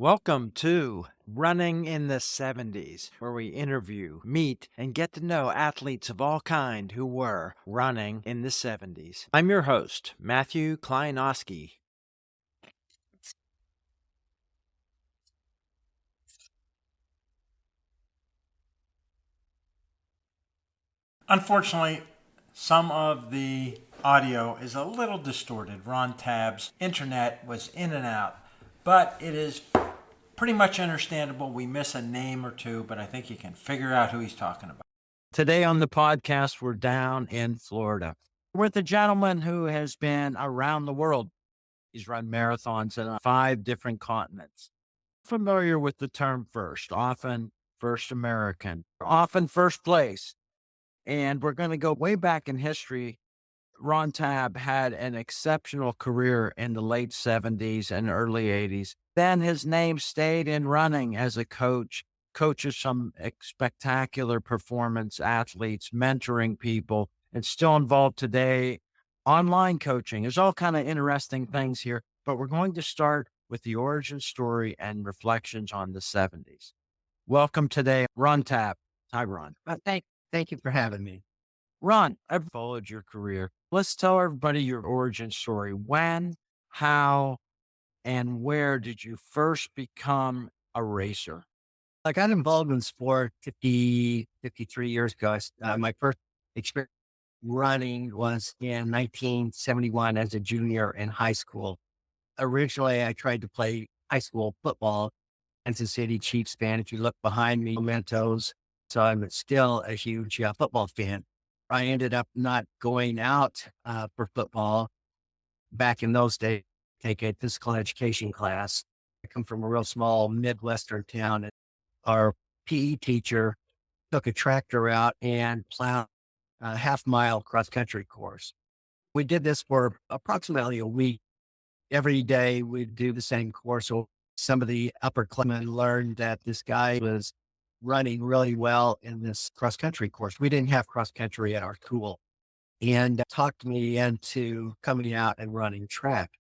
Welcome to Running in the 70s, where we interview, meet, and get to know athletes of all kind who were running in the 70s. I'm your host, Matthew Kleinowski. Unfortunately, some of the audio is a little distorted. Ron Tabb's internet was in and out, but it is pretty much understandable. We miss a name or two, but I think you can figure out who he's talking about. Today on the podcast, we're down in Florida with a gentleman who has been around the world. He's run marathons in 5 different continents. Familiar with the term first, often first American, often first place. And we're going to go way back in history. Ron Tabb had an exceptional career in the late 70s and early 80s. Then his name stayed in running as a coach, coaches some spectacular performance athletes, mentoring people, and still involved today. Online coaching. There's all kind of interesting things here, but we're going to start with the origin story and reflections on the 70s. Welcome today, Ron Tabb. Hi, Ron. Thank you for having me. Ron, I've followed your career. Let's tell everybody your origin story. When, how, and where did you first become a racer? I got involved in sport 53 years ago. My first experience running was in 1971 as a junior in high school. Originally, I tried to play high school football. Kansas City Chiefs fan. If you look behind me, mementos. So I'm still a huge football fan. I ended up not going out for football back in those days, take a physical education class. I come from a real small Midwestern town. And our PE teacher took a tractor out and plowed a half-mile cross-country course. We did this for approximately a week. Every day we'd do the same course. So some of the upperclassmen learned that this guy was running really well in this cross-country course. We didn't have cross-country at our school, and talked me into coming out and running track.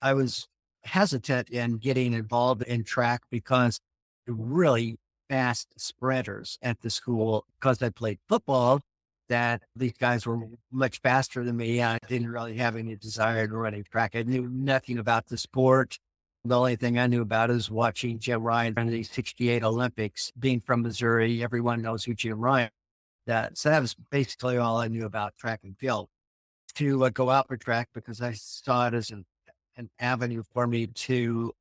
I was hesitant in getting involved in track because the really fast sprinters at the school, because I played football, that these guys were much faster than me. I didn't really have any desire to running track. I knew nothing about the sport. The only thing I knew about is watching Jim Ryan run the 68 Olympics. Being from Missouri, everyone knows who Jim Ryan is. So that was basically all I knew about track and field. To go out for track because I saw it as an avenue for me to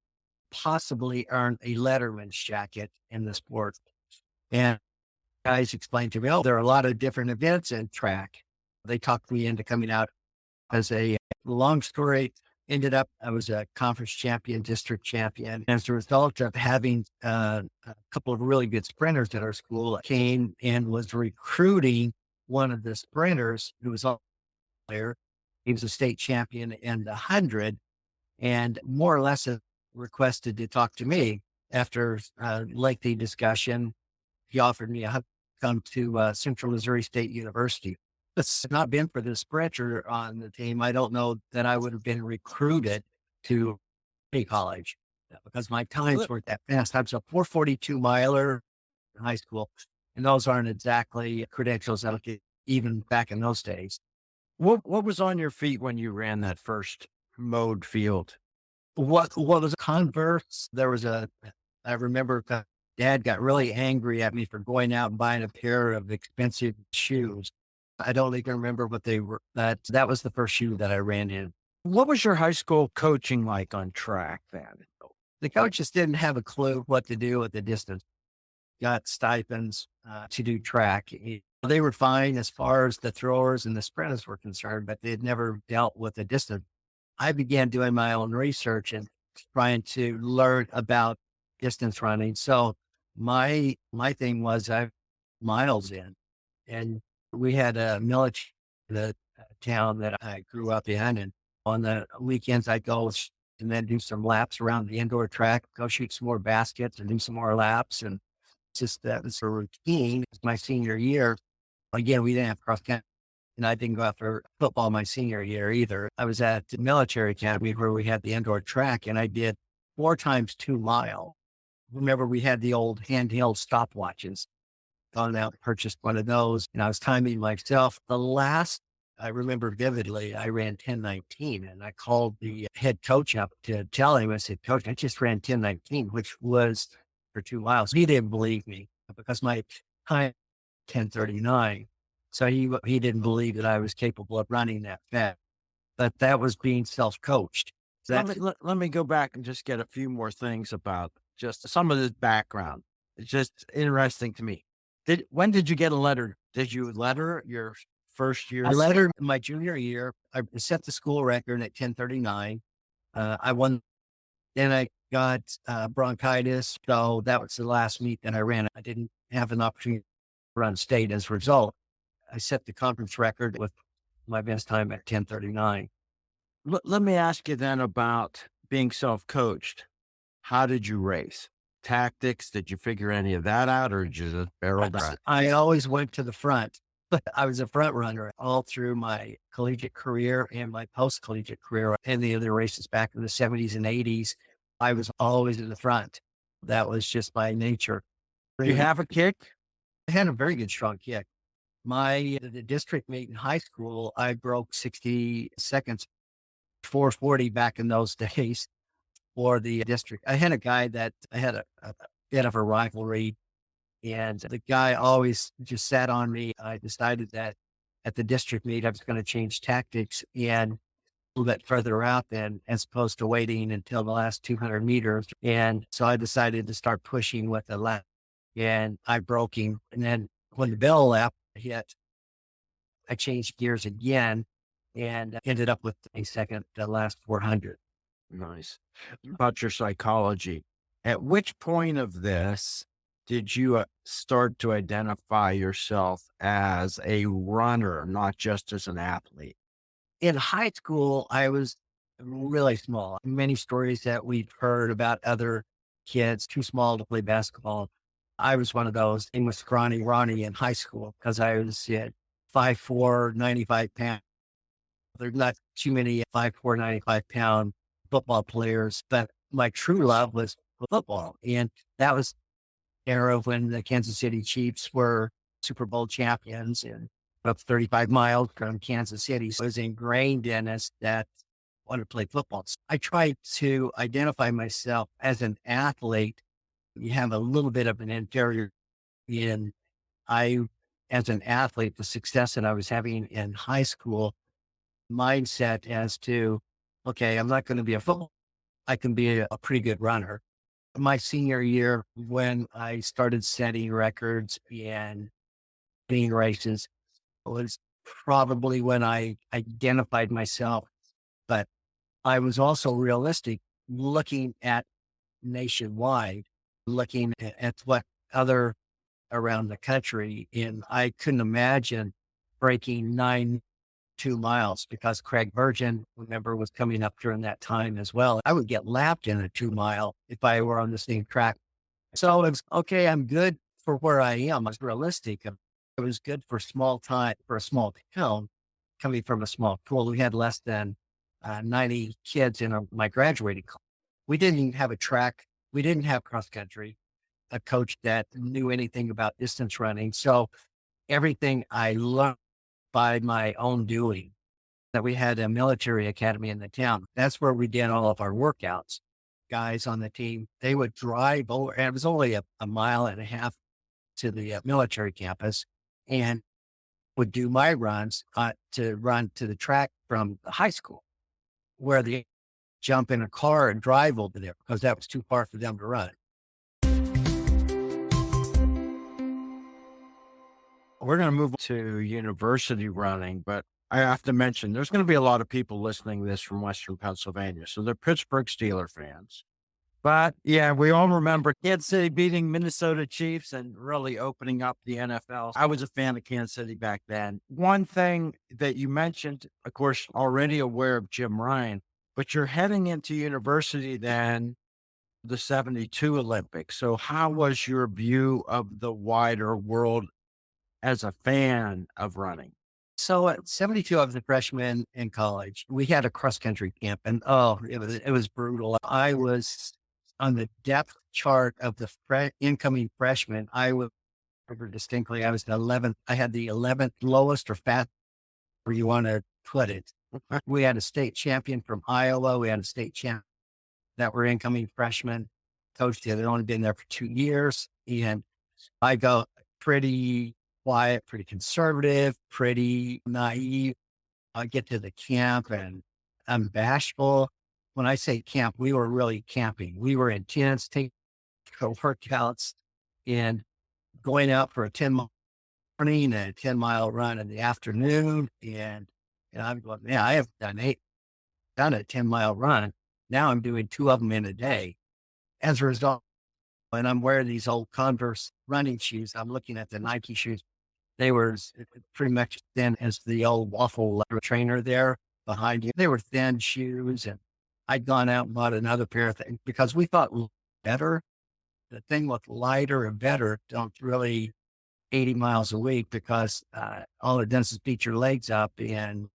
possibly earn a letterman's jacket in the sport. And guys explained to me, oh, there are a lot of different events in track. They talked me into coming out. As a long story, ended up, I was a conference champion, district champion. As a result of having a couple of really good sprinters at our school, came and was recruiting one of the sprinters who was a player. He was a state champion in the 100 and more or less requested to talk to me. After a lengthy discussion, he offered me a come to Central Missouri State University. If it's not been for the sprinter on the team, I don't know that I would have been recruited to any college because my times weren't that fast. I was a 442 miler in high school, and those aren't exactly credentials that I get even back in those days. What was on your feet when you ran that first mode field? What was Converse? I remember Dad got really angry at me for going out and buying a pair of expensive shoes. I don't even remember what they were. That was the first shoe that I ran in. What was your high school coaching like on track then? The coaches didn't have a clue what to do with the distance. Got stipends to do track. They were fine as far as the throwers and the sprinters were concerned, but they had never dealt with the distance. I began doing my own research and trying to learn about distance running. So my thing was I miles in, and we had a military, the town that I grew up in, and on the weekends I'd go and then do some laps around the indoor track, go shoot some more baskets and do some more laps. And just that was a routine. My senior year, again, we didn't have cross country. And I didn't go out for football my senior year either. I was at the military academy where we had the indoor track, and I did 4 times 2 mile. remember we had the old handheld stopwatches. Gone out and purchased one of those, and I was timing myself. The last I remember vividly, I ran 10:19, and I called the head coach up to tell him. I said, "Coach, I just ran 10:19, which was for 2 miles." He didn't believe me because my time 10:39. So he didn't believe that I was capable of running that fast. But that was being self-coached. Let me go back and just get a few more things about just some of this background. It's just interesting to me. When did you get a letter? Did you letter your first year? I led her my junior year. I set the school record at 10:39. I won. Then I got bronchitis. So that was the last meet that I ran. I didn't have an opportunity to run state as a result. I set the conference record with my best time at 10:39. Let me ask you then about being self-coached. How did you race? Tactics? Did you figure any of that out, or did you just barrel down? I always went to the front. I was a front runner all through my collegiate career and my post collegiate career and the other races back in the 70s and 80s. I was always in the front. That was just my nature. Do you have a kick? I had a very good strong kick. The district meet in high school, I broke 60 seconds, 440 back in those days for the district. I had a guy that I had a bit of a rivalry, and the guy always just sat on me. I decided that at the district meet, I was going to change tactics and a little bit further out then, as opposed to waiting until the last 200 meters. And so I decided to start pushing with the lap, and I broke him. And then when the bell lap hit, I changed gears again and ended up with a second, the last 400. Nice. About your psychology. At which point of this did you start to identify yourself as a runner, not just as an athlete? In high school, I was really small. Many stories that we've heard about other kids too small to play basketball. I was one of those. I was scrawny Ronnie in high school because I was at 5'4", 95 pounds. There's not too many 5'4", 95-pound football players, but my true love was football. And that was the era when the Kansas City Chiefs were Super Bowl champions and up 35 miles from Kansas City. So it was ingrained in us that I wanted to play football. So I tried to identify myself as an athlete. You have a little bit of an inferior in as an athlete, the success that I was having in high school mindset as to, okay, I'm not going to be a football. I can be a pretty good runner. My senior year, when I started setting records and being races, was probably when I identified myself. But I was also realistic, looking at nationwide, looking at what other around the country. And I couldn't imagine breaking 2 miles because Craig Virgin, remember, was coming up during that time as well. I would get lapped in a 2 mile if I were on the same track. So it was, okay, I'm good for where I am. I was realistic. It was good for small time, for a small town, coming from a small school. We had less than 90 kids in my graduating class. We didn't even have a track. We didn't have cross country, a coach that knew anything about distance running. So everything I learned by my own doing. That we had a military academy in the town. That's where we did all of our workouts. Guys on the team, they would drive over, and it was only a mile and a half to the military campus, and would do my runs to run to the track from the high school, where they jump in a car and drive over there because that was too far for them to run. We're going to move to university running, but I have to mention there's going to be a lot of people listening to this from Western Pennsylvania. So they're Pittsburgh Steeler fans. But yeah, we all remember Kansas City beating Minnesota Chiefs and really opening up the NFL. I was a fan of Kansas City back then. One thing that you mentioned, of course, already aware of Jim Ryan, but you're heading into university then, the 72 Olympics. So how was your view of the wider world as a fan of running? So at 72, I was a freshman in college. We had a cross country camp, and it was brutal. I was on the depth chart of the incoming freshmen, I would remember distinctly, I was the 11th. I had the 11th lowest or fast, where you want to put it. We had a state champion from Iowa. We had a state champ that were incoming freshmen. Coach had only been there for 2 years. And I go pretty quiet, pretty conservative, pretty naive. I get to the camp and I'm bashful. When I say camp, we were really camping. We were intense, taking workouts and going out for a 10-mile morning and a 10-mile run in the afternoon. And I'm going, man, I have done a 10-mile run. Now I'm doing 2 of them in a day. As a result, and I'm wearing these old Converse running shoes. I'm looking at the Nike shoes. They were pretty much thin as the old waffle leather trainer there behind you. They were thin shoes. And I'd gone out and bought another pair of things because we thought better. The thing with lighter and better don't really 80 miles a week because all it does is beat your legs up, and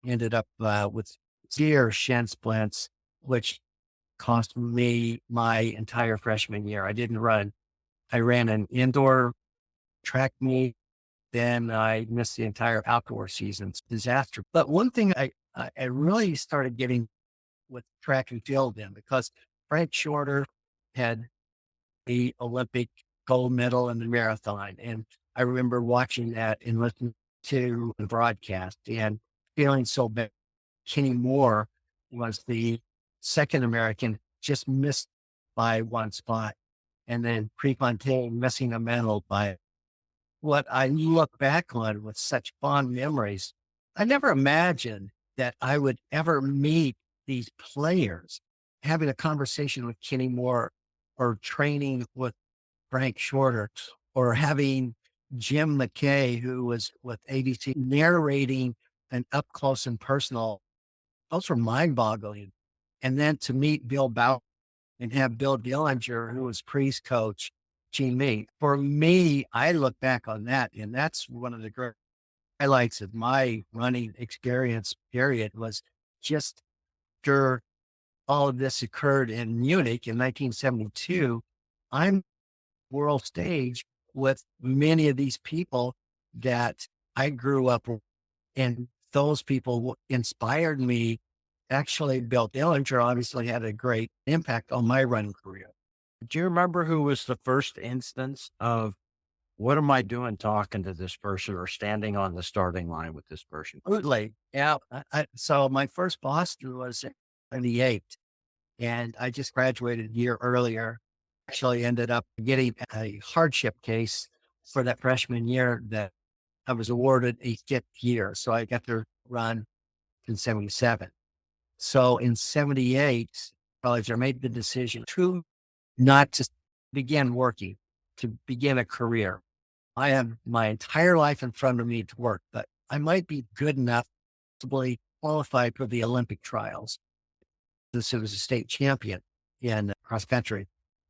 ended up with severe shin splints, which cost me my entire freshman year. I didn't run. I ran an indoor track meet. Then I missed the entire outdoor season. It's a disaster. But one thing I really started getting with track and field then, because Frank Shorter had the Olympic gold medal in the marathon. And I remember watching that and listening to the broadcast and feeling so bad. Kenny Moore was the second American, just missed by one spot. And then Prefontaine missing a medal by what I look back on with such fond memories. I never imagined that I would ever meet these players, having a conversation with Kenny Moore or training with Frank Shorter or having Jim McKay, who was with ABC, narrating an up close and personal. Those were mind boggling. And then to meet Bill Bauer and have Bill Dillinger, who was Pre's coach, team me. For me, I look back on that, and that's one of the great highlights of my running experience period, was just after all of this occurred in Munich in 1972, I'm world stage with many of these people that I grew up with, and those people inspired me. Actually, Bill Dillinger obviously had a great impact on my running career. Do you remember who was the first instance of what am I doing talking to this person or standing on the starting line with this person? Absolutely. Yeah. So my first Boston was in the 8th, and I just graduated a year earlier. Actually ended up getting a hardship case for that freshman year that I was awarded a 5th year. So I got to run in 77. So in 78, I made the decision to not to begin working, to begin a career. I have my entire life in front of me to work, but I might be good enough to be qualified for the Olympic trials. This was a state champion in cross country.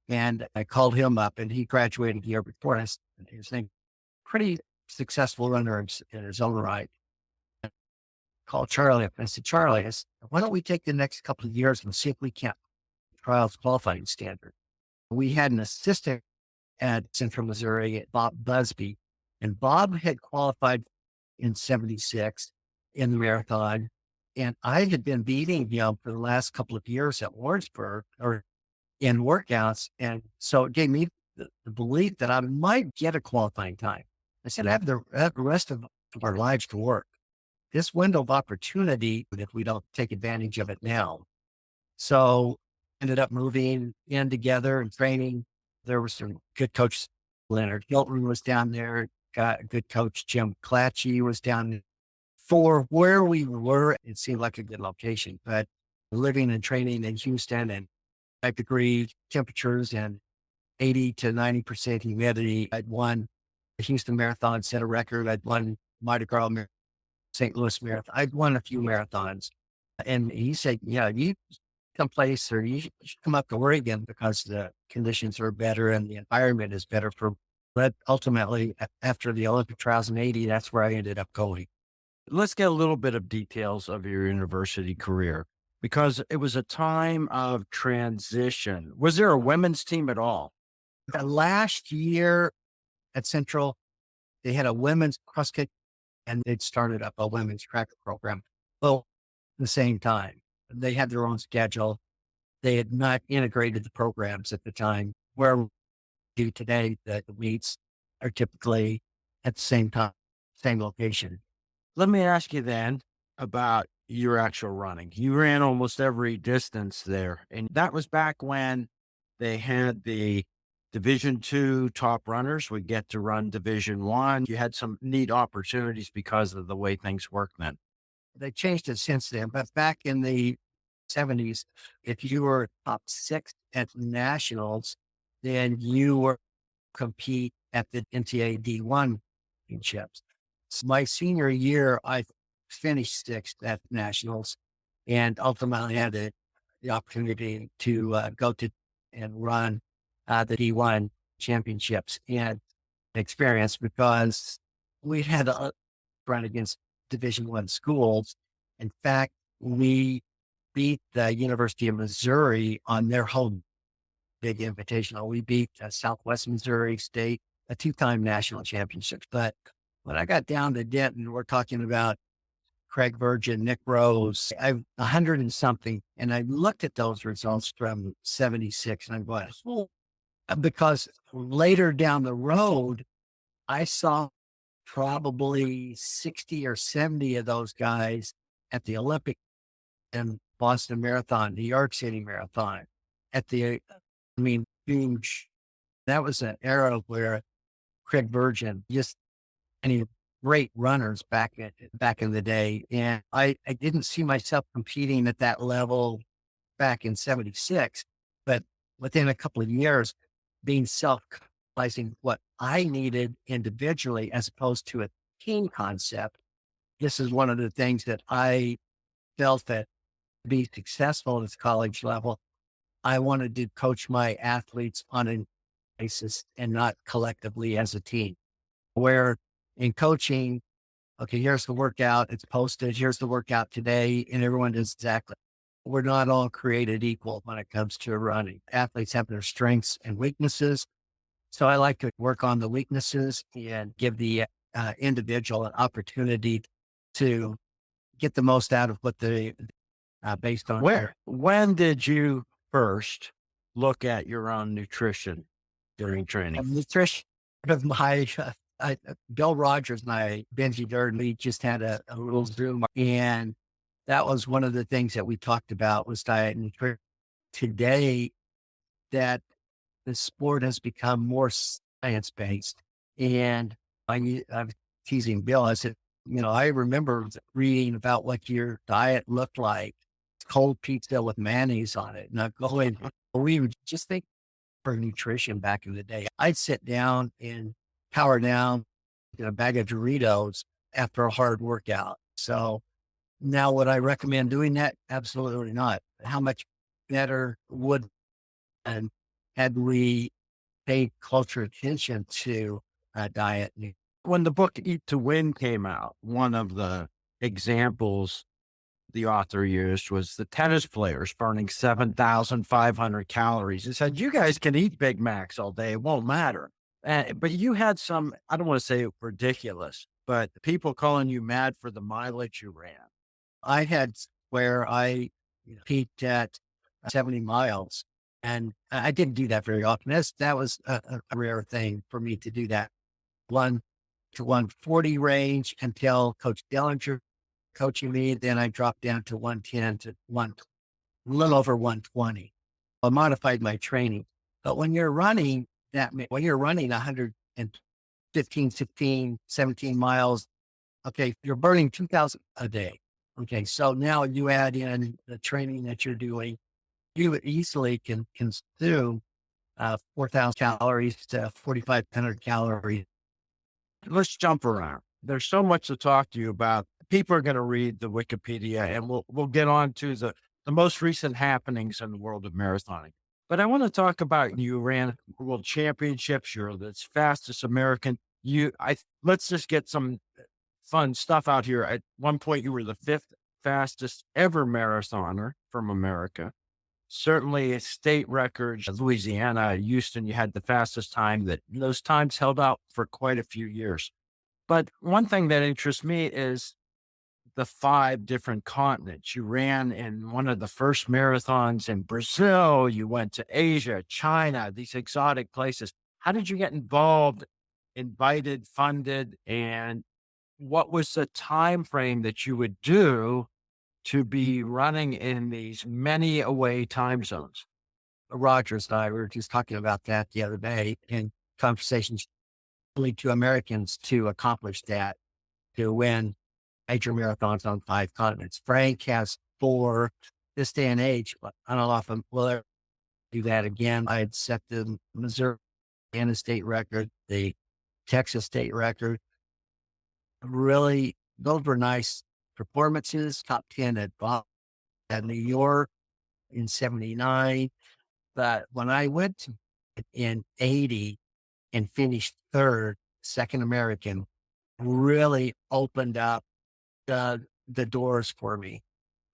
And I called him up, and he graduated the year before us. His name, pretty successful runner in his own right. I called Charlie up. I said, Charlie, why don't we take the next couple of years and see if we can't trials qualifying standard? We had an assistant at Central Missouri, Bob Busby, and Bob had qualified in 76 in the marathon. And I had been beating him for the last couple of years at Warrensburg or in workouts. And so it gave me the belief that I might get a qualifying time. I said, I have the rest of our lives to work. This window of opportunity, if we don't take advantage of it now. So ended up moving in together and training. There was some good coach. Leonard Hilton was down there. Got a good coach. Jim Clatchy was down there. For where we were, it seemed like a good location, but living and training in Houston and 5-degree temperatures and 80 to 90% humidity. I'd won the Houston Marathon, set a record. I'd won Mardi Gras, St. Louis Marathon. I'd won a few marathons. And he said, yeah, you someplace or you should come up to Oregon because the conditions are better and the environment is better for, but ultimately after the Olympic trials in 80, that's where I ended up going. Let's get a little bit of details of your university career. because it was a time of transition. Was there a women's team at all? The last year at Central, they had a women's cross country and they'd started up a women's track program. Well, at the same time, they had their own schedule. They had not integrated the programs at the time. Where we do today, the meets are typically at the same time, same location. Let me ask you then about your actual running. You ran almost every distance there, and that was back when they had the Division II top runners would get to run Division I. You had some neat opportunities because of the way things work then. They changed it since then, but back in the 70s, if you were top six at nationals, then you were compete at the NCAA D1 championships. So my senior year, I finished sixth at nationals and ultimately had the opportunity to go to and run the D1 championships and experience because we had a run against Division I schools. In fact, we beat the University of Missouri on their home big invitational. We beat Southwest Missouri State, a two-time national championship. But when I got down to Denton, we're talking about Craig Virgin, Nick Rose, I've 100 and something. And I looked at those results from 76 and I'm going, oh, because later down the road, I saw probably 60 or 70 of those guys at the Olympic and Boston Marathon, New York City Marathon, huge. That was an era where Craig Virgin, just any great runners back in the day. And I didn't see myself competing at that level back in 76, but within a couple of years, being self-realizing what I needed individually as opposed to a team concept. This is one of the things that I felt that to be successful at this college level, I wanted to coach my athletes on a basis and not collectively as a team. Where in coaching, okay, here's the workout, it's posted, here's the workout today, and everyone does exactly. We're not all created equal when it comes to running. Athletes have their strengths and weaknesses. So I like to work on the weaknesses and give the individual an opportunity to get the most out of what they based on When did you first look at your own nutrition during training? nutrition of my Bill Rogers and I, Benji Durden, we just had a little Zoom, and that was one of the things that we talked about was diet and nutrition. Today, that the sport has become more science based, and I'm teasing Bill. I said, I remember reading about what your diet looked like, cold pizza with mayonnaise on it, and I go in. We would just think for nutrition back in the day. I'd sit down and power down a bag of Doritos after a hard workout. So now would I recommend doing that? Absolutely not. How much better would, and had we paid closer attention to diet? When the book Eat to Win came out, one of the examples the author used was the tennis players burning 7,500 calories. He said, you guys can eat Big Macs all day. It won't matter. But you had some, I don't want to say ridiculous, but people calling you mad for the mileage you ran. I had where I peaked at 70 miles, and I didn't do that very often. That was a rare thing for me to do that. 1 to 140 range until Coach Dellinger coaching me. Then I dropped down to 110 to a little over 120. I modified my training. But when you're running 115, 16, 17 miles, okay, you're burning 2,000 a day. Okay. So now you add in the training that you're doing, you easily can consume 4,000 calories to 4,500 calories. Let's jump around. There's so much to talk to you about. People are going to read the Wikipedia, and we'll get on to the most recent happenings in the world of marathoning. But I want to talk about you ran world championships. You're the fastest American. Let's just get some fun stuff out here. At one point, you were the 5th fastest ever marathoner. from America. Certainly a state records, Louisiana, Houston, you had the fastest time that those times held out for quite a few years. But one thing that interests me is the 5 different continents. You ran in one of the first marathons in Brazil. You went to Asia, China, these exotic places. How did you get involved, invited, funded, and what was the time frame that you would do to be running in these many away time zones? Rogers and I were just talking about that the other day in conversations. Only 2 Americans to accomplish that, to win major marathons on 5 continents. Frank has 4 this day and age, but I don't know if I will ever do that again. I had set the Missouri state record, the Texas state record. Really, those were nice performances. Top 10 at New York in 79. But when I went to in 80 and finished third, second American, really opened up the doors for me.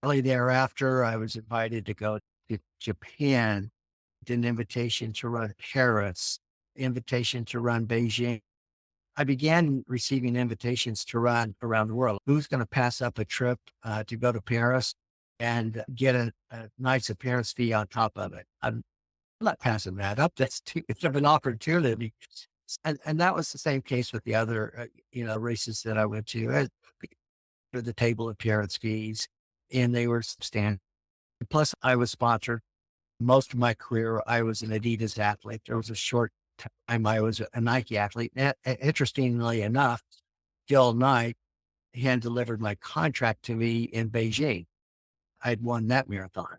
Early thereafter, I was invited to go to Japan, did an invitation to run Paris, invitation to run Beijing. I began receiving invitations to run around the world. Who's going to pass up a trip to go to Paris and get a nice appearance fee on top of it? I'm not passing that up. That's too it's an opportunity. And that was the same case with the other, races that I went to. The table appearance fees, and they were substantial. Plus, I was sponsored. Most of my career, I was an Adidas athlete. There was a short time I was a Nike athlete. Interestingly enough, Gil Knight hand delivered my contract to me in Beijing. I'd won that marathon.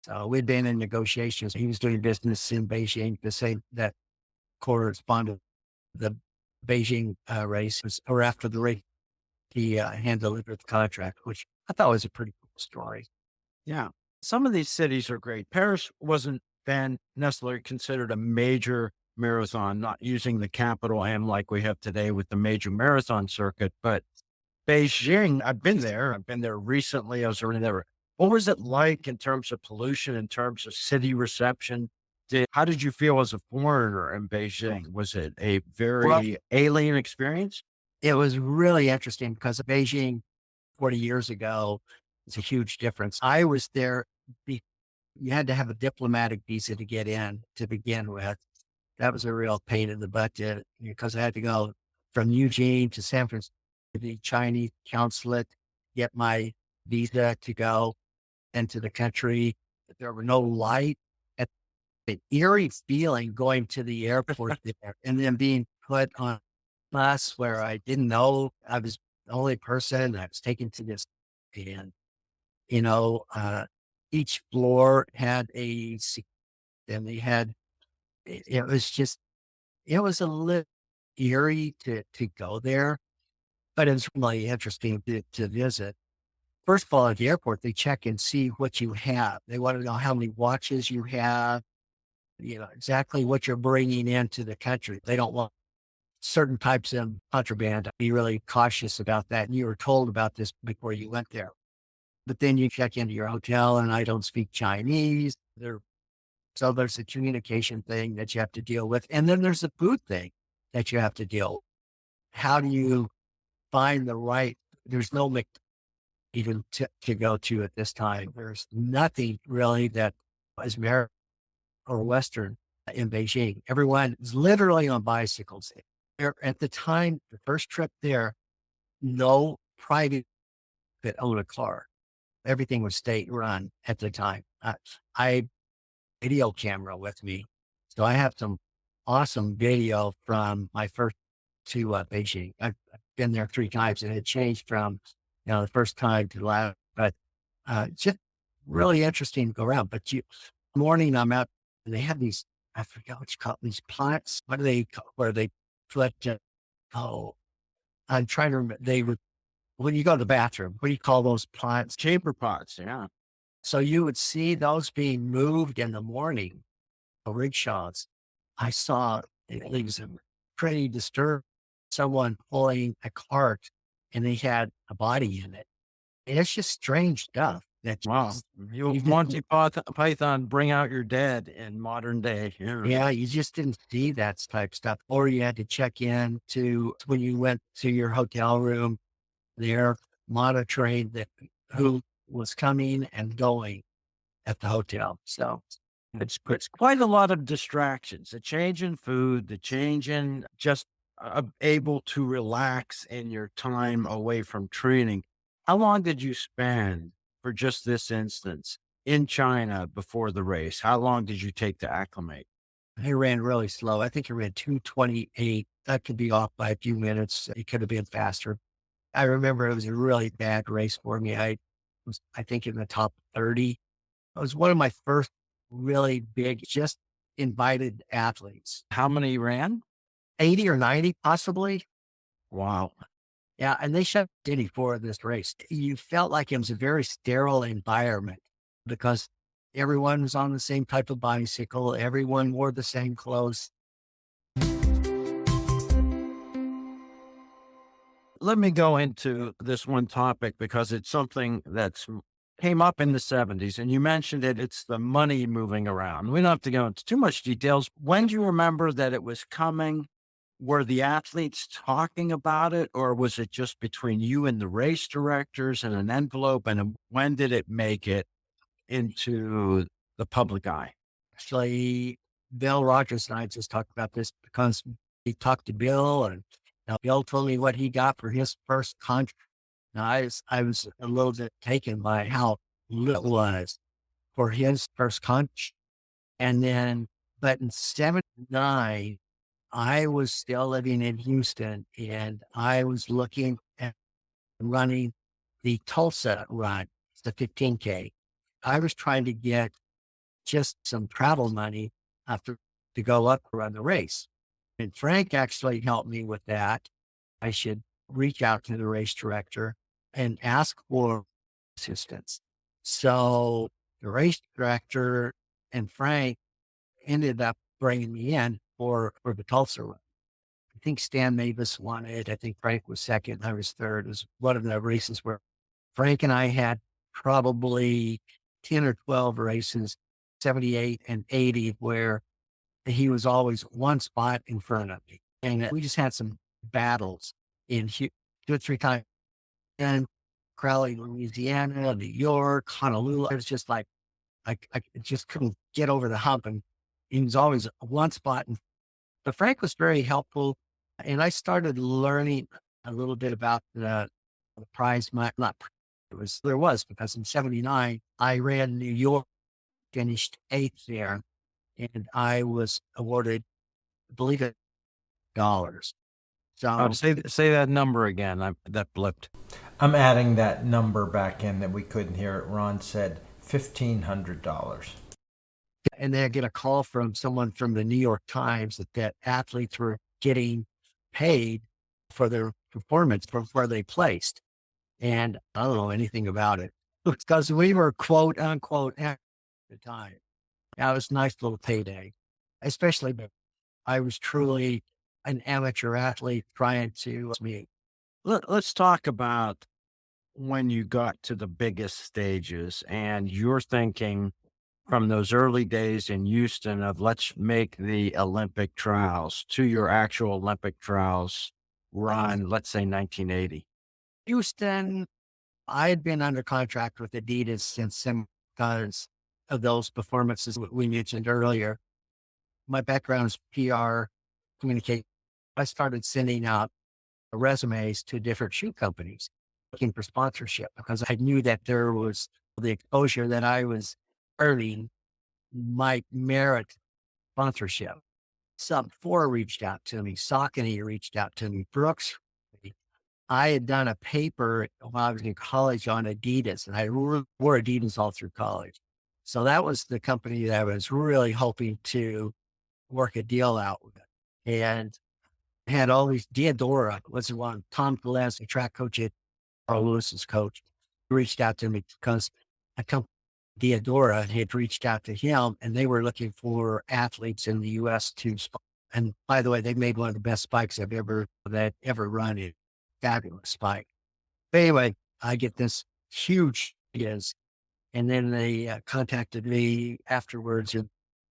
So we'd been in negotiations. He was doing business in Beijing to say that corresponded to the Beijing race, or after the race, he hand delivered the contract, which I thought was a pretty cool story. Yeah. Some of these cities are great. Paris wasn't then necessarily considered a major marathon, not using the capital M like we have today with the major marathon circuit. But Beijing, I've been there. I've been there recently. I was already there. What was it like in terms of pollution, in terms of city reception? How did you feel as a foreigner in Beijing? Was it a very alien experience? It was really interesting because Beijing 40 years ago was a huge difference. I was there. You had to have a diplomatic visa to get in to begin with. That was a real pain in the butt because I had to go from Eugene to San Francisco to the Chinese consulate, get my visa to go into the country. There were no light. At the eerie feeling going to the airport there and then being put on bus where I didn't know I was the only person. I was taken to this, and each floor had and they had. It was just, it was a little eerie to go there, but it's really interesting to visit. First of all, at the airport, they check and see what you have. They want to know how many watches you have, exactly what you're bringing into the country. They don't want certain types of contraband. Be really cautious about that. And you were told about this before you went there. But then you check into your hotel and I don't speak Chinese. So there's a communication thing that you have to deal with. And then there's a food thing that you have to deal with. How do you find the right, there's no even to go to at this time. There's nothing really that is American or Western in Beijing. Everyone is literally on bicycles. At the time, the first trip there, no private could own a car. Everything was state run at the time. I video camera with me. So I have some awesome video from my first to Beijing. I've been there 3 times and it changed from, the first time to the last, but just really interesting to go around. But morning I'm out and they have these, I forget what you call these plants. What do they call, where they put, I'm trying to remember, when you go to the bathroom, what do you call those plants? Chamber pots. Yeah. So you would see those being moved in the morning, the rickshaws. I saw it was pretty disturbed. Someone pulling a cart and they had a body in it. And it's just strange stuff. That Wow. You you just, Monty Python, bring out your dead in modern day. Yeah. yeah, you just didn't see that type stuff. Or you had to check in to when you went to your hotel room, they're monitoring who was coming and going at the hotel. So It's quite a lot of distractions, the change in food, the change in just able to relax in your time away from training. How long did you spend for just this instance in China before the race? How long did you take to acclimate? I ran really slow. I think I ran 2:28. That could be off by a few minutes. It could have been faster. I remember it was a really bad race for me. I was, I think, in the top 30. It was one of my first really big, just invited athletes, How many ran? 80 or 90, possibly. Wow. Yeah. And they shut Diddy for this race. You felt like it was a very sterile environment because everyone was on the same type of bicycle. Everyone wore the same clothes. Let me go into this one topic because it's something that's came up in the 70s and you mentioned it. It's the money moving around. We don't have to go into too much details. When do you remember that it was coming? Were the athletes talking about it, or was it just between you and the race directors in an envelope? And when did it make it into the public eye? Actually, Bill Rogers and I just talked about this because he talked to Bill, and now Bill told me what he got for his first contract. Now, I was a little bit taken by how little it was for his first contract. And then, but in 79, I was still living in Houston and I was looking at running the Tulsa run, it's the 15K. I was trying to get just some travel money after to go up to run the race. And Frank actually helped me with that. I should reach out to the race director and ask for assistance. So the race director and Frank ended up bringing me in for the Tulsa run. I think Stan Mavis won it. I think Frank was second. I was third. It was one of the races where Frank and I had probably 10 or 12 races, 78 and 80, where he was always one spot in front of me. And we just had some battles in 2 or 3 times. And Crowley, Louisiana, New York, Honolulu. It was just like, I just couldn't get over the hump. And he was always one spot. But Frank was very helpful. And I started learning a little bit about the prize money. Not, there was, because in 79, I ran New York, finished eighth there. And I was awarded, I believe it, dollars. So Say that number again. That blipped. I'm adding that number back in that we couldn't hear it. Ron said $1,500. and then I get a call from someone from the New York Times that athletes were getting paid for their performance from where they placed. And I don't know anything about it because we were quote unquote at the time. That was a nice little payday, especially but I was truly an amateur athlete trying to me. Let's talk about when you got to the biggest stages and you're thinking from those early days in Houston of let's make the Olympic trials to your actual Olympic trials run, let's say 1980. Houston, I had been under contract with Adidas since some because of those performances we mentioned earlier. My background is PR, communication. I started sending out resumes to different shoe companies looking for sponsorship because I knew that there was the exposure that I was earning might merit sponsorship. Sub 4 reached out to me. Saucony reached out to me. Brooks. I had done a paper while I was in college on Adidas, and I wore Adidas all through college. So that was the company that I was really hoping to work a deal out with. And had all these. Diodora was the one. Tom Gillespie, the track coach at Carl Lewis's coach, reached out to me because a company, Diodora, had reached out to him and they were looking for athletes in the U.S. to. And by the way, they made one of the best spikes I've ever run. It fabulous spike. But anyway, I get this huge is And then they contacted me afterwards and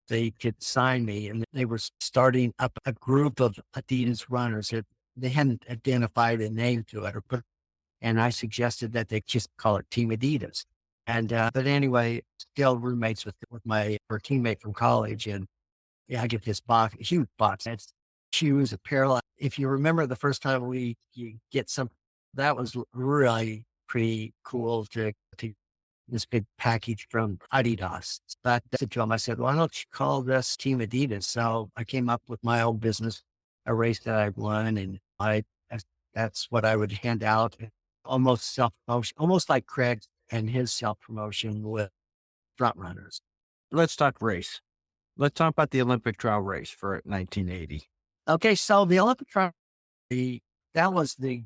they could sign me. And they were starting up a group of Adidas runners. They hadn't identified a name to it, and I suggested that they just call it Team Adidas. And, but anyway, still roommates with my her teammate from college. And yeah, I get this box, a huge box. It's shoes, apparel. If you remember the first time you get some, that was really pretty cool to this big package from Adidas. But I said to him, I said, why don't you call this Team Adidas? So I came up with my own business, a race that I won, and that's what I would hand out, almost self promotion, almost like Craig and his self promotion with front runners. Let's talk race. Let's talk about the Olympic trial race for 1980. Okay, so the Olympic trial, that was the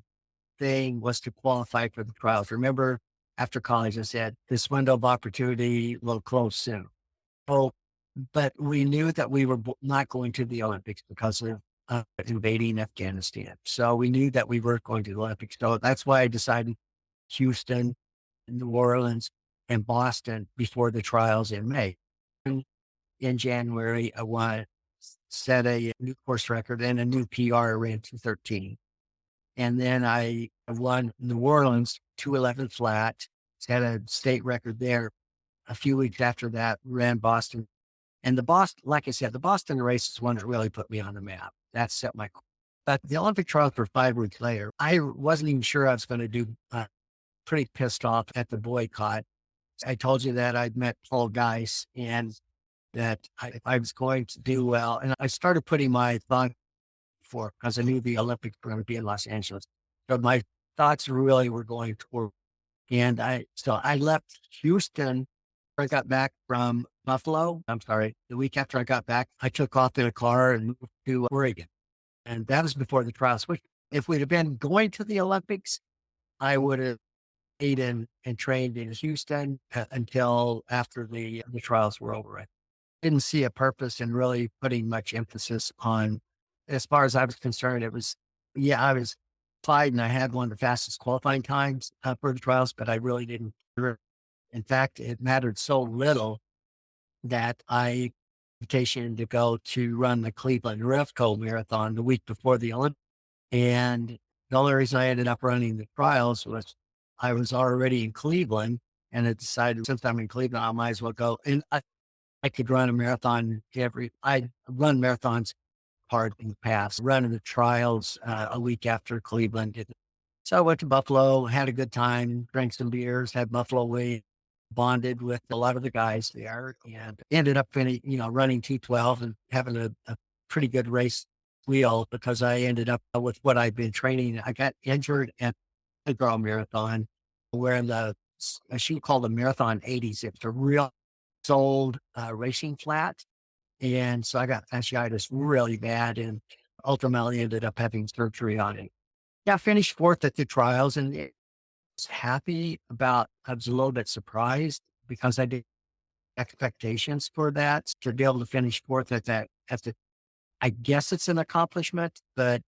thing, was to qualify for the trials. Remember, after college, I said this window of opportunity will close soon. Oh, but we knew that we were not going to the Olympics because of invading Afghanistan. So we knew that we weren't going to the Olympics. So that's why I decided Houston, New Orleans, and Boston before the trials in May. And in January, I set a new course record and a new PR, ran 2:13. And then I won New Orleans 2:11 flat, set a state record there. A few weeks after that, ran Boston. And like I said, the Boston race is one that really put me on the map. That set my course. But the Olympic trials were 5 weeks later. I wasn't even sure I was going to do, pretty pissed off at the boycott. I told you that I'd met Paul Geis and that I was going to do well. And I started putting my thought because I knew the Olympics were going to be in Los Angeles. So my thoughts really were going toward, and so I left Houston. I got back from Buffalo. I'm sorry. The week after I got back, I took off in a car and moved to Oregon. And that was before the trials, which if we'd have been going to the Olympics, I would have stayed and trained in Houston until after the trials were over. I didn't see a purpose in really putting much emphasis on, as far as I was concerned, it was, I was applied and I had one of the fastest qualifying times for the trials, but I really didn't. In fact, it mattered so little that I invitation to go to run the Cleveland Revco Marathon the week before the Olympics. And the only reason I ended up running the trials was I was already in Cleveland and I decided since I'm in Cleveland, I might as well go. And I could run a marathon I run marathons hard in the past, running the trials a week after Cleveland. So I went to Buffalo, had a good time, drank some beers, had buffalo wings, bonded with a lot of the guys there, and ended up running 2:12 and having a pretty good race wheel because I ended up with what I'd been training. I got injured at the Girl Marathon wearing a shoe called the Marathon 80s. It's a real sold racing flat. And so I got fasciitis really bad and ultimately ended up having surgery on it. Yeah, I finished fourth at the trials and was happy about, I was a little bit surprised because I did expectations for that to be able to finish fourth at I guess it's an accomplishment, but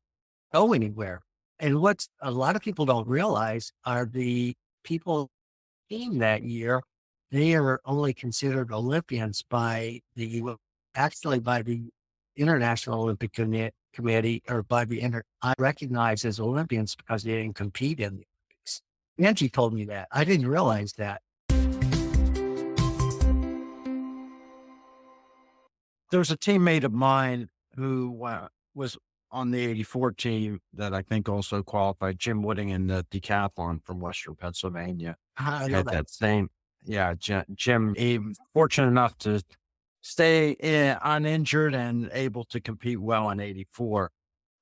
go anywhere. And what a lot of people don't realize are the people in that year, they are only considered Olympians by the International Olympic Committee or by I recognize as Olympians because they didn't compete in the Olympics. Angie told me that. I didn't realize that. There's a teammate of mine who was on the 84 team that I think also qualified, Jim Wooding in the decathlon from Western Pennsylvania. I know Had that. that same, Jim, fortunate enough to stay uninjured and able to compete well in 84.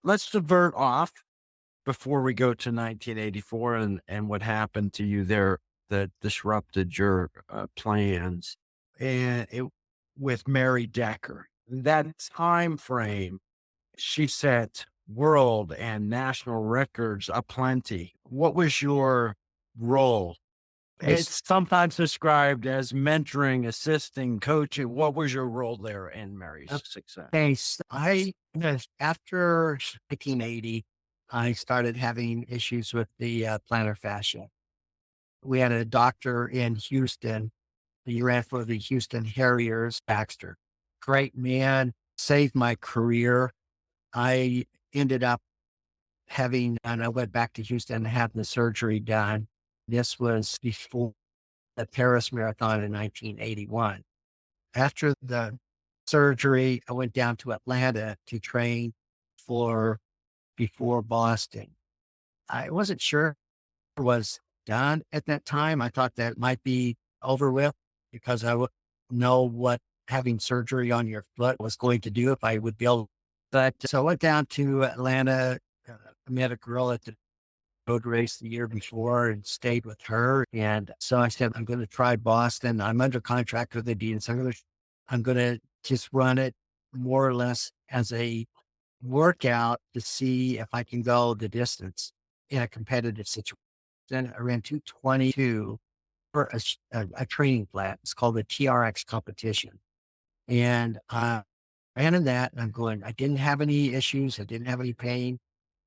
Let's divert off before we go to 1984 and what happened to you there that disrupted your plans with Mary Decker. That time frame, she set world and national records aplenty. What was your role? It's sometimes described as mentoring, assisting, coaching. What was your role there in Mary's success? Okay, so after 1980, I started having issues with the plantar fascia. We had a doctor in Houston He ran for the Houston Harriers, Baxter. Great man, saved my career. I ended up and I went back to Houston and had the surgery done. This was before the Paris Marathon in 1981. After the surgery, I went down to Atlanta to train for before Boston. I wasn't sure it was done at that time. I thought that might be over with because I would know what having surgery on your foot was going to do if I would be able. But so I went down to Atlanta, met a girl at the road race the year before and stayed with her. And so I said, I'm going to try Boston. I'm under contract with Adidas. I'm going to just run it more or less as a workout to see if I can go the distance in a competitive situation. Then I ran 2:22 for a training flat. It's called the TRX competition. And I ran in that and I'm going, I didn't have any issues. I didn't have any pain.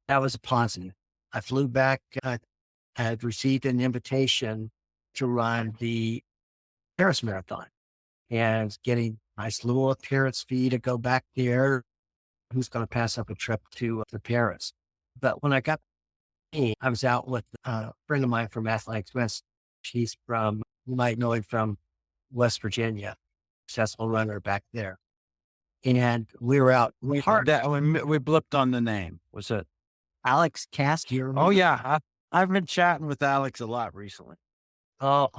That was a positive. I flew back. I had received an invitation to run the Paris Marathon and getting a nice little appearance fee to go back there. Who's going to pass up a trip to Paris? But when I got I was out with a friend of mine from Athletics West. She's from, you might know him from West Virginia, successful runner back there. And we were out. We blipped on the name. Was it Alex Cass? Do you remember? Oh yeah, I've been chatting with Alex a lot recently. Oh,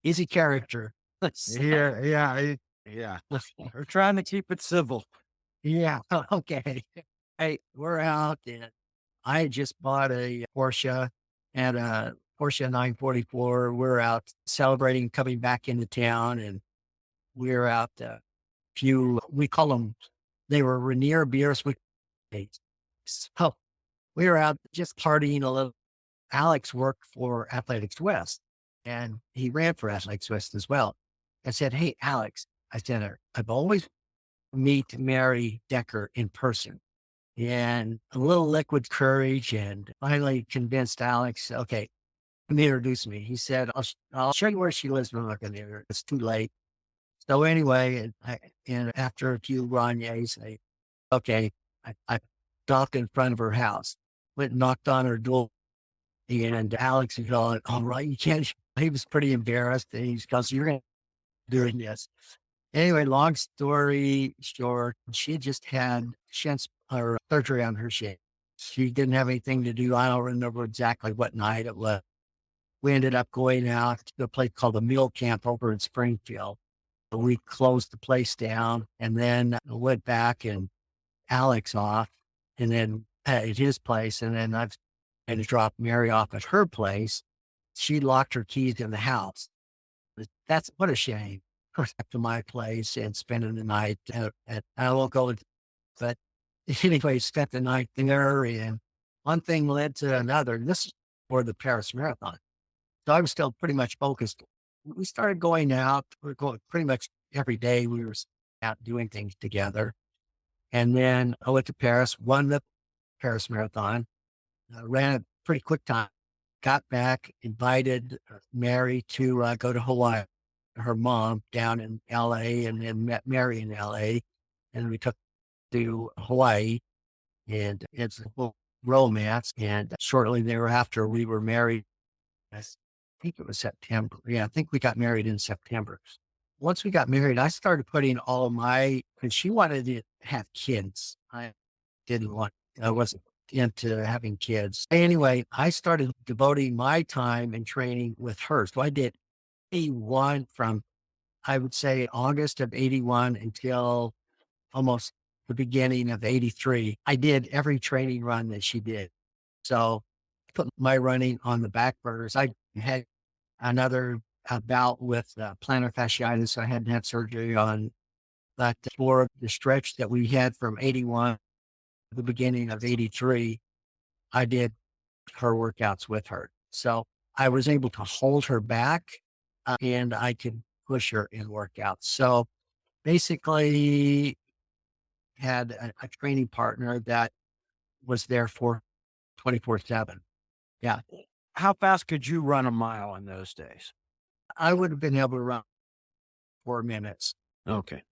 easy character. Yeah. We're trying to keep it civil. Yeah. Okay. Hey, we're out and I had just bought a Porsche and a Porsche 944. We're out celebrating coming back into town and we're out we call them, they were Rainier beers. So we were out just partying a little. Alex worked for Athletics West and he ran for Athletics West as well. I said, hey, Alex, I said, I've always meet Mary Decker in person and a little liquid courage and finally convinced Alex, okay, let me introduce me. He said, I'll show you where she lives when I'm not going to. It's too late. So anyway, and after a few Rognes, I stopped in front of her house, went and knocked on her door. And Alex is going, all right, you can't. He was pretty embarrassed. And he goes, you're going to doing this. Anyway, long story short, she had her surgery on her shin. She didn't have anything to do. I don't remember exactly what night it was. We ended up going out to a place called the Mule Camp over in Springfield. We closed the place down and then went back and Alex off and then at his place. And then I had to drop Mary off at her place. She locked her keys in the house. That's what a shame. Back to my place and spending the night I won't go, but anyway, spent the night there and one thing led to another. This is for the Paris Marathon. So I was still pretty much focused. We started going out. We were going pretty much every day. We were out doing things together. And then I went to Paris, won the Paris Marathon, ran a pretty quick time, got back, invited Mary to go to Hawaii, her mom down in LA, and then met Mary in LA. And we took to Hawaii and it's a little romance. And shortly thereafter, we were married. I think it was September. Yeah, I think we got married in September. Once we got married, I started putting all of because she wanted to have kids. I wasn't into having kids. Anyway, I started devoting my time and training with her. So I did 81 from, I would say, August of 81 until almost the beginning of 83. I did every training run that she did. So I put my running on the back burners. I had another bout with plantar fasciitis. I hadn't had surgery on, but for the stretch that we had from 81 to the beginning of 83, I did her workouts with her. So I was able to hold her back and I could push her in workouts. So basically had a training partner that was there for 24/7. Yeah. How fast could you run a mile in those days? I would have been able to run 4 minutes. Okay.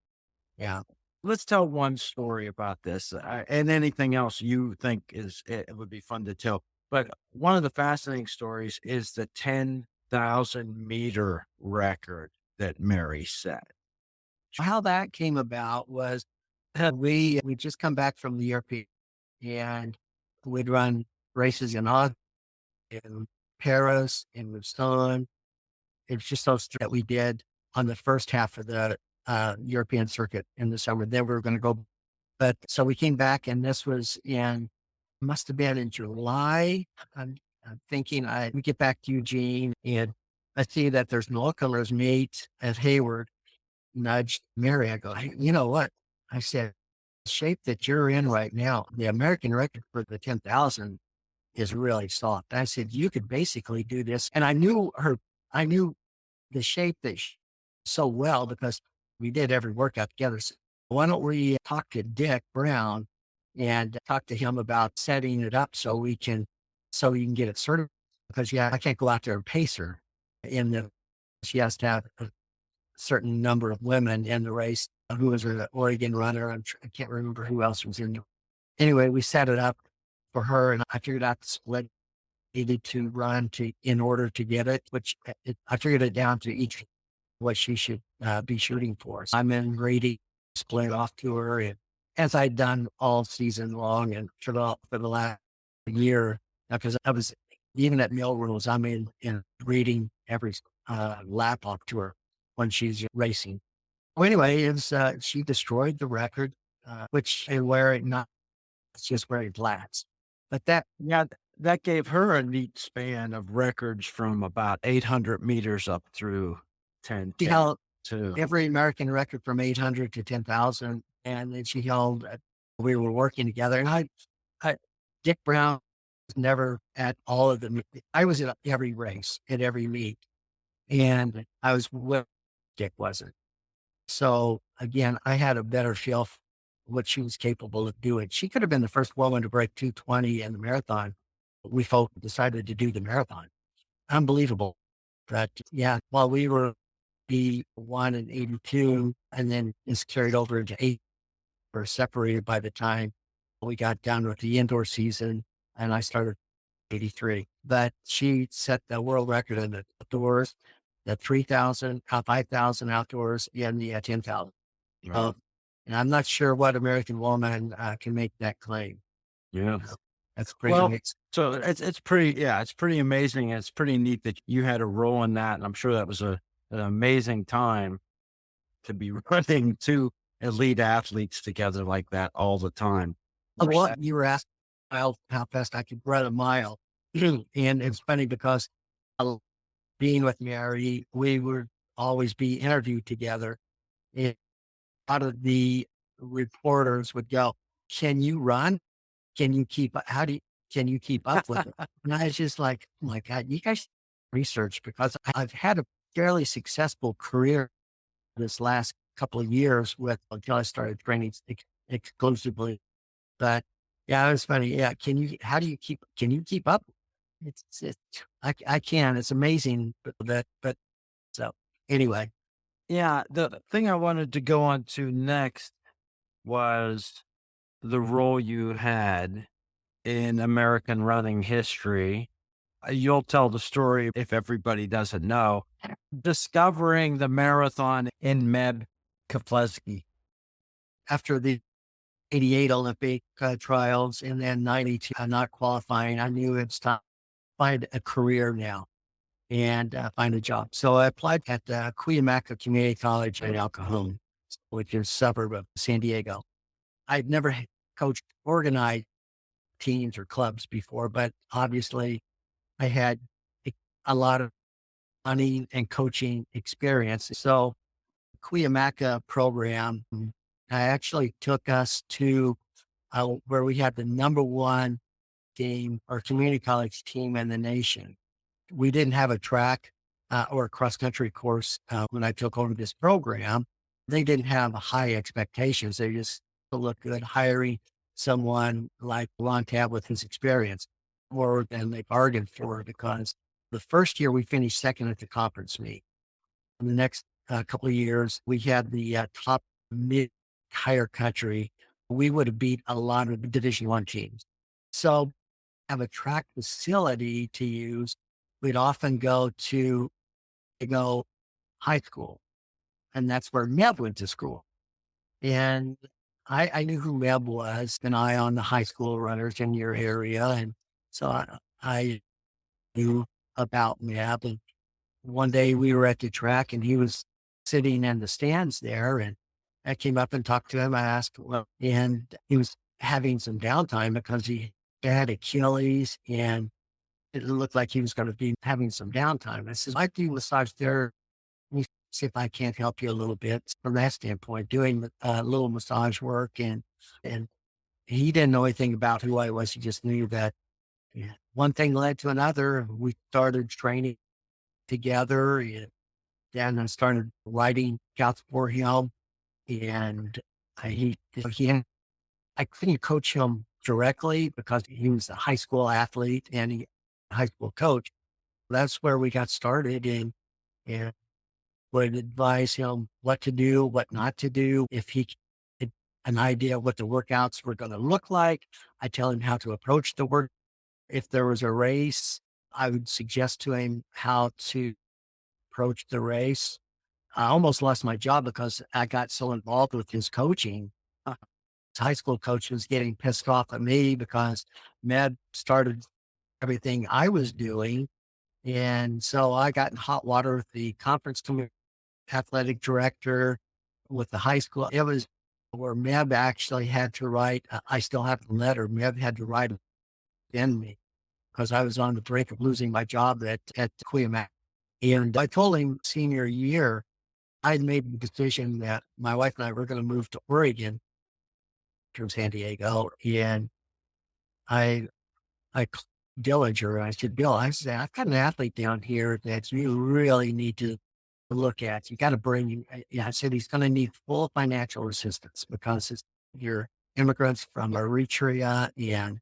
Yeah. Let's tell one story about this, and anything else you think it would be fun to tell. But one of the fascinating stories is the 10,000-meter record that Mary set. How that came about was we just come back from the European and we'd run races in Paris, in Lausanne. It's just those three that we did on the first half of the European circuit in the summer. Then we were going to go, but so we came back, and this was must have been in July. I'm thinking we get back to Eugene, and I see that there's an all-comers meet at Hayward. Nudged Mary. I go, hey, you know what? I said, the shape that you're in right now, the American record for the 10,000 is really soft. I said, you could basically do this. And I knew the shape that so well because we did every workout together. So why don't we talk to Dick Brown and talk to him about setting it up so you can get it certified? Because I can't go out there and pace her she has to have a certain number of women in the race. Who was an Oregon runner? I can't remember who else was in. Anyway, we set it up for her, and I figured out the split needed to run in order to get it, which I figured it down to each what she should be shooting for. So I'm in Grady, split off to her, and as I'd done all season long and for the last year, because I was even at Melrose, I'm in reading every lap off to her when she's racing. Well, anyway, she destroyed the record, which and wearing not it's just wearing flats, but Yeah, that gave her a neat span of records from about 800 meters up through she 10K held too. every American record from 800 to 10,000, and then she held. We were working together, and Dick Brown was never at all of them. I was at every race, at every meet, and I was well, Dick wasn't. So again, I had a better feel for what she was capable of doing. She could have been the first woman to break 2:20 in the marathon. We folks decided to do the marathon. Unbelievable. But yeah, while we were the one in 82 and then it's carried over into 8, we're separated by the time we got done with the indoor season and I started 83. But she set the world record in the outdoors, the 3,000, 5,000 outdoors, and the 10,000. Right. And I'm not sure what American woman can make that claim. Yeah. That's pretty Well, amazing. so it's pretty amazing. And it's pretty neat that you had a role in that. And I'm sure that was an amazing time to be running two elite athletes together like that all the time. What you were asking how fast I could run a mile. And it's funny because being with Mary, we would always be interviewed together. And a lot of the reporters would go, can you run? Can you keep up? Can you keep up with it? And I was just like, oh my God, you guys research because I've had a fairly successful career this last couple of years until I started training exclusively. But yeah, it was funny. Yeah. Can you keep up? I can, it's amazing, but so anyway, Yeah. The thing I wanted to go on to next was the role you had in American running history. You'll tell the story if everybody doesn't know. Discovering the marathon in Meb Keflezighi. after the 88 Olympic trials and then 92, not qualifying, I knew it's time to find a career now and find a job. So I applied at Cuyamaca Community College in El Cajon, which is a suburb of San Diego. I'd never coached organized teams or clubs before, but obviously I had a lot of money and coaching experience. So Cuyamaca program, I actually took us to where we had the number one team or community college team in the nation. We didn't have a track or a cross country course when I took over this program. They didn't have high expectations. They just looked good hiring someone like Ron Tabb with his experience more than they bargained for because the first year we finished second at the conference meet. And the next a couple of years, we had the top mid higher country. We would have beat a lot of Division One teams. So have a track facility to use. We'd often go to high school, and that's where Meb went to school. And I knew who Meb was, an eye on the high school runners in your area. And so I knew about Meb. And one day we were at the track and he was sitting in the stands there. And I came up and talked to him. I asked, well, and he was having some downtime because he had Achilles and it looked like he was going to be having some downtime. I said, I do massage therapy. Let me see if I can't help you a little bit from that standpoint, doing a little massage work. And he didn't know anything about who I was. He just knew that one thing led to another. We started training together and then I started writing scouts for him. And I couldn't coach him directly because he was a high school athlete and a high school coach. That's where we got started and would advise him what to do, what not to do. If he had an idea of what the workouts were going to look like, I tell him how to approach the work. If there was a race, I would suggest to him how to approach the race. I almost lost my job because I got so involved with his coaching. His high school coach was getting pissed off at me because Med started everything I was doing. And so I got in hot water with the conference committee athletic director with the high school. It was where Meb actually had to write, I still have the letter, Meb had to write in me because I was on the brink of losing my job at Cuyamaca. And I told him senior year, I'd made the decision that my wife and I were going to move to Oregon from San Diego. And I called Dillinger. I said, Bill, I've got an athlete down here that you really need to look at. You got to bring, I said, he's going to need full financial assistance because you're immigrants from Eritrea and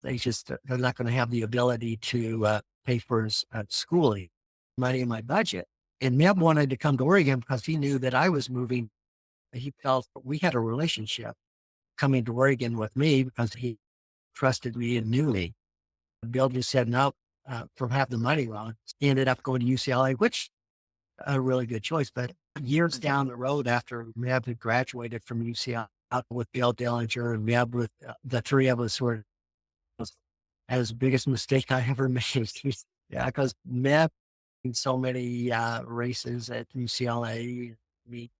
they're not going to have the ability to pay for his schooling, money in my budget. And Meb wanted to come to Oregon because he knew that I was moving. He felt we had a relationship coming to Oregon with me because he trusted me and knew me. Bill just said, no, from having the money wrong. He ended up going to UCLA, which a really good choice. But years down the road after Meb had graduated from UCLA out with Bill Dillinger and Meb with the three of us were as the biggest mistake I ever made. Yeah, because Meb in so many races at UCLA, it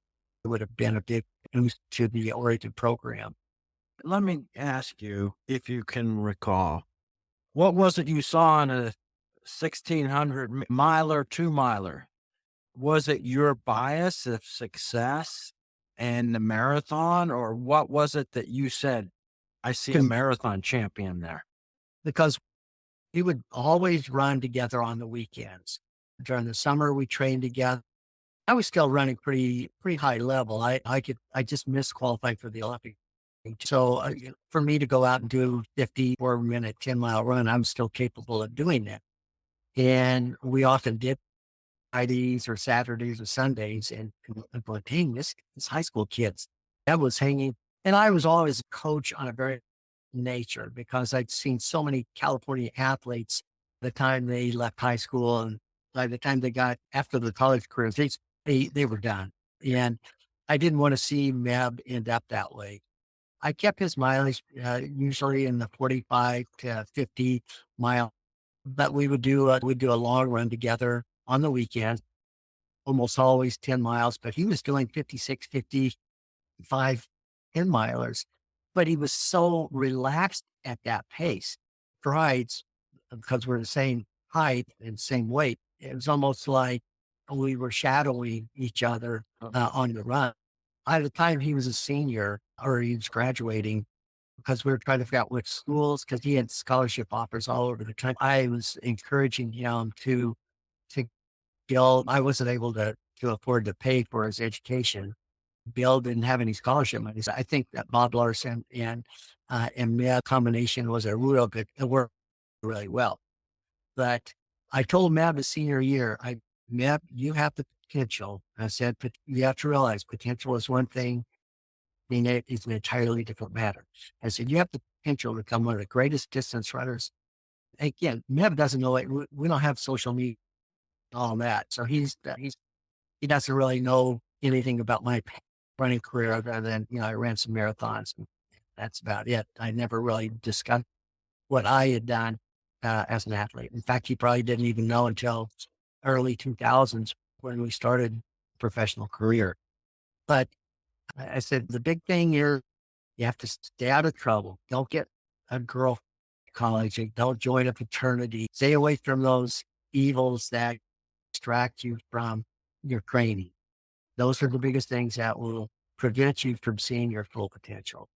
would have been a big boost to the Oregon program. Let me ask you if you can recall, what was it you saw in a 1,600 miler, 2-miler? Was it your bias of success and the marathon, or what was it that you said, I see a marathon champion there? Because we would always run together on the weekends. During the summer, we trained together. I was still running pretty high level. I just missed qualifying for the Olympic. So for me to go out and do 54-minute 10-mile run, I'm still capable of doing that. And we often did Fridays or Saturdays or Sundays and going, dang, this high school kids that was hanging. And I was always a coach on a very nature because I'd seen so many California athletes the time they left high school and by the time they got after the college careers, they were done. And I didn't want to see Meb end up that way. I kept his mileage usually in the 45 to 50 mile, but we would do a long run together on the weekends, almost always 10 miles, but he was doing 56, 55 10 milers, but he was so relaxed at that pace. Strides, because we're the same height and same weight. It was almost like we were shadowing each other on the run. By the time he was a senior or he was graduating, because we were trying to figure out which schools, because he had scholarship offers all over the country. I was encouraging him to build. I wasn't able to afford to pay for his education. Bill didn't have any scholarship money. So I think that Bob Larson and Meb combination was a real good, it worked really well. But I told Meb his senior year, Meb, you have the potential. I said, but you have to realize potential is one thing, being it is an entirely different matter. I said, you have the potential to become one of the greatest distance runners. Again, Meb doesn't know it. We don't have social media, all that. So he doesn't really know anything about my running career other than, I ran some marathons. And that's about it. I never really discussed what I had done as an athlete. In fact, he probably didn't even know until early 2000s when we started professional career. But I said, the big thing here, you have to stay out of trouble. Don't get a girl in college. Don't join a fraternity. Stay away from those evils that distract you from your training. Those are the biggest things that will prevent you from seeing your full potential.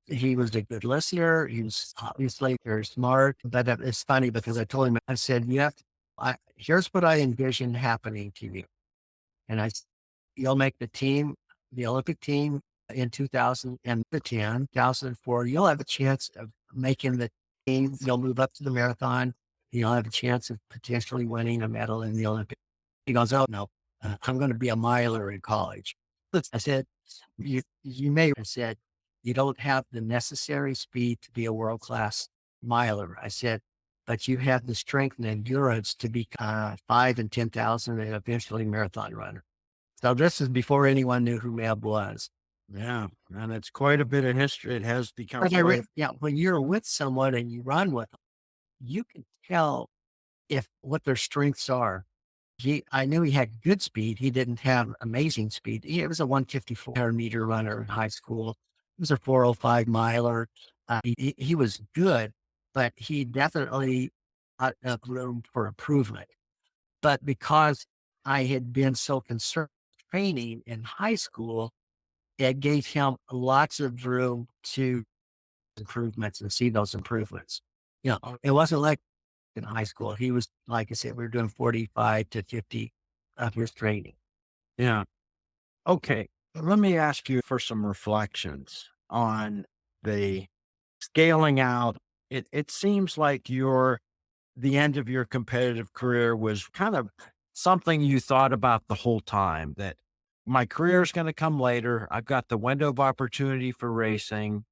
He was a good listener. He was obviously very smart, but it's funny because I told him, I said, here's what I envision happening to you. And you'll make the team, the Olympic team in 2010, 2004. You'll have a chance of making the team. You'll move up to the marathon. You'll have a chance of potentially winning a medal in the Olympics. He goes, oh no, I'm going to be a miler in college. I said, you may have said, you don't have the necessary speed to be a world-class miler. I said, but you have the strength and endurance to be 5 and 10,000 and eventually marathon runner. So this is before anyone knew who Meb was. Yeah. And it's quite a bit of history. It has become. When you're with someone and you run with them, you can tell what their strengths are. I knew he had good speed. He didn't have amazing speed. He was a 154 meter runner in high school. He was a 405 miler. He was good, but he definitely had room for improvement. But because I had been so concerned with training in high school, it gave him lots of room to improvements and see those improvements. It wasn't like in high school. He was, like I said, we were doing 45 to 50 of his training. Yeah. Okay. Let me ask you for some reflections on the scaling out. It seems like the end of your competitive career was kind of something you thought about the whole time, that my career is going to come later. I've got the window of opportunity for racing.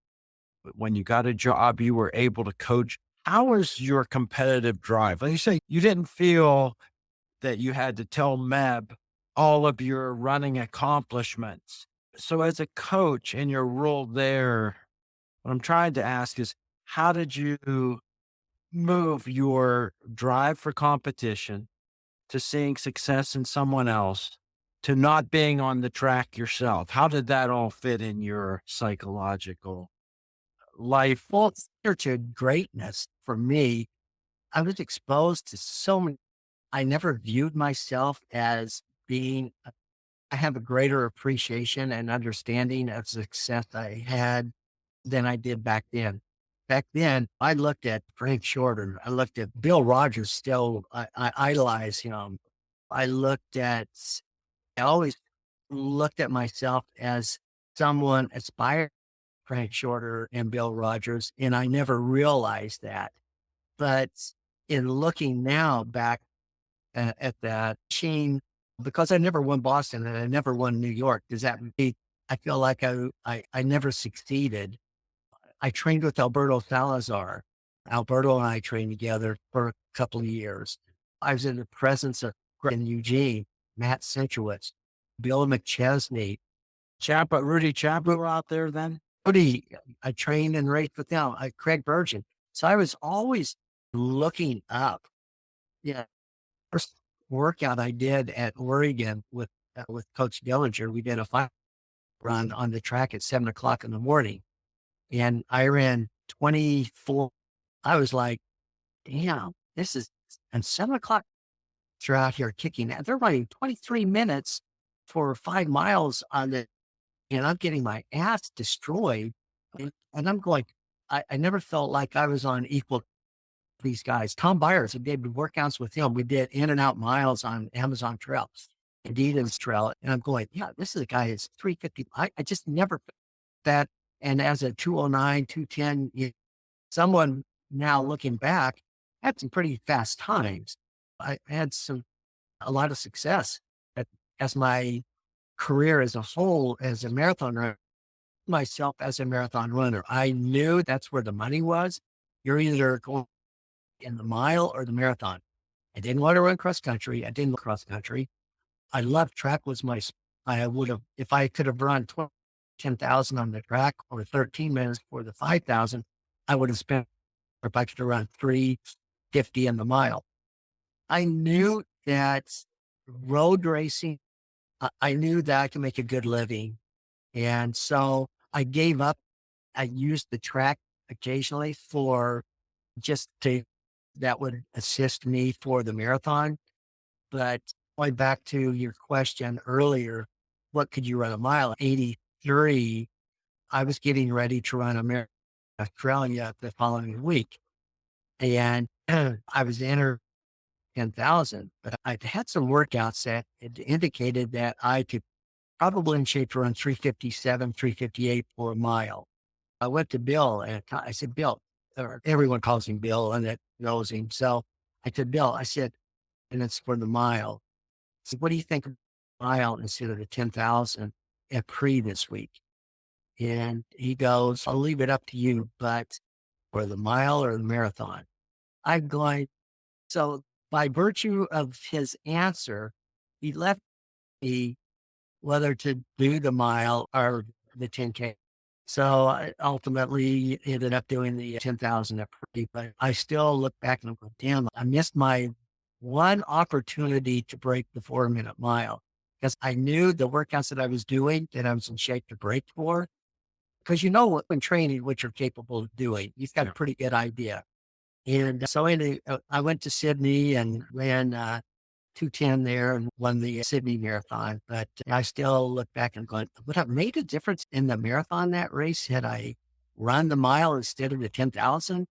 When you got a job, you were able to coach. How was your competitive drive? Like you say, you didn't feel that you had to tell Meb all of your running accomplishments. So as a coach in your role there, what I'm trying to ask is, how did you move your drive for competition to seeing success in someone else to not being on the track yourself? How did that all fit in your psychological life? Well, to greatness for me, I was exposed to so many. I never viewed myself as being, I have a greater appreciation and understanding of success I had than I did back then. Back then, I looked at Frank Shorter. I looked at Bill Rogers still. I idolize him. I always looked at myself as someone aspired Frank Shorter and Bill Rogers, and I never realized that. But in looking now back at that machine, because I never won Boston and I never won New York, does that mean I feel like I never succeeded? I trained with Alberto Salazar. Alberto and I trained together for a couple of years. I was in the presence of in Eugene, Matt Centrowitz, Bill McChesney, Rudy Chapa were out there then? Rudy. I trained and raced with them. Craig Virgin. So I was always looking up. Yeah. First workout I did at Oregon with Coach Dillinger, we did a 5 run on the track at 7:00 in the morning. And I ran 24. I was like, damn, and 7:00 they're out here kicking. They're running 23 minutes for 5 miles and I'm getting my ass destroyed. And I'm going, I never felt like I was on equal these guys. Tom Byers, I did workouts with him. We did in and out miles on Amazon Trail, Adidas Trail. And I'm going, yeah, this is a guy who's 350. I just never that. And as a 209, 210, someone now looking back had some pretty fast times. I had a lot of success at as my career as a whole, as a marathon runner, myself as a marathon runner. I knew that's where the money was. You're either going in the mile or the marathon. I didn't want to run cross country. I didn't cross country. I loved track was I would have, if I could have run 10,000 on the track or 13 minutes for the 5,000, I would have spent, or if I could have run 3:50 in the mile. I knew that road racing, I knew that I could make a good living. And so I gave up. I used the track occasionally for that would assist me for the marathon. But going back to your question earlier, what could you run a mile? 83, I was getting ready to run a marathon in Australia the following week. And I was entered 10,000, but I'd had some workouts that it indicated that I could probably in shape to run 3:57, 3:58 for a mile. I went to Bill and I said, Bill, or everyone calls him Bill and that knows him. So I said, Bill, I said, and it's for the mile. So what do you think of the mile instead of the 10,000 at pre this week? And he goes, I'll leave it up to you, but for the mile or the marathon, I'm going. So by virtue of his answer, he left me whether to do the mile or the 10K. So I ultimately ended up doing the 10,000 at pre, but I still look back and go, damn, I missed my one opportunity to break the 4-minute mile because I knew the workouts that I was doing that I was in shape to break for. Because you know when training what you're capable of doing, you've got a pretty good idea. And so I went to Sydney and ran 2:10 there and won the Sydney marathon. But I still look back and go, would have made a difference in the marathon that race had I run the mile instead of the 10,000?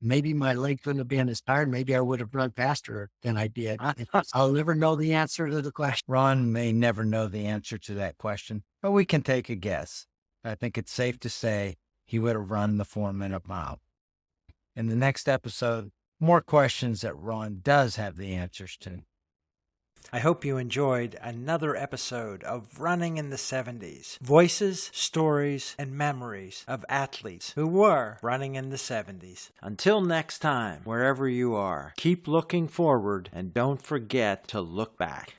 Maybe my leg couldn't have been as tired. Maybe I would have run faster than I did. I'll never know the answer to the question. Ron may never know the answer to that question, but we can take a guess. I think it's safe to say he would have run the 4-minute mile. In the next episode, more questions that Ron does have the answers to. I hope you enjoyed another episode of Running in the 70s. Voices, stories, and memories of athletes who were running in the 70s. Until next time, wherever you are, keep looking forward and don't forget to look back.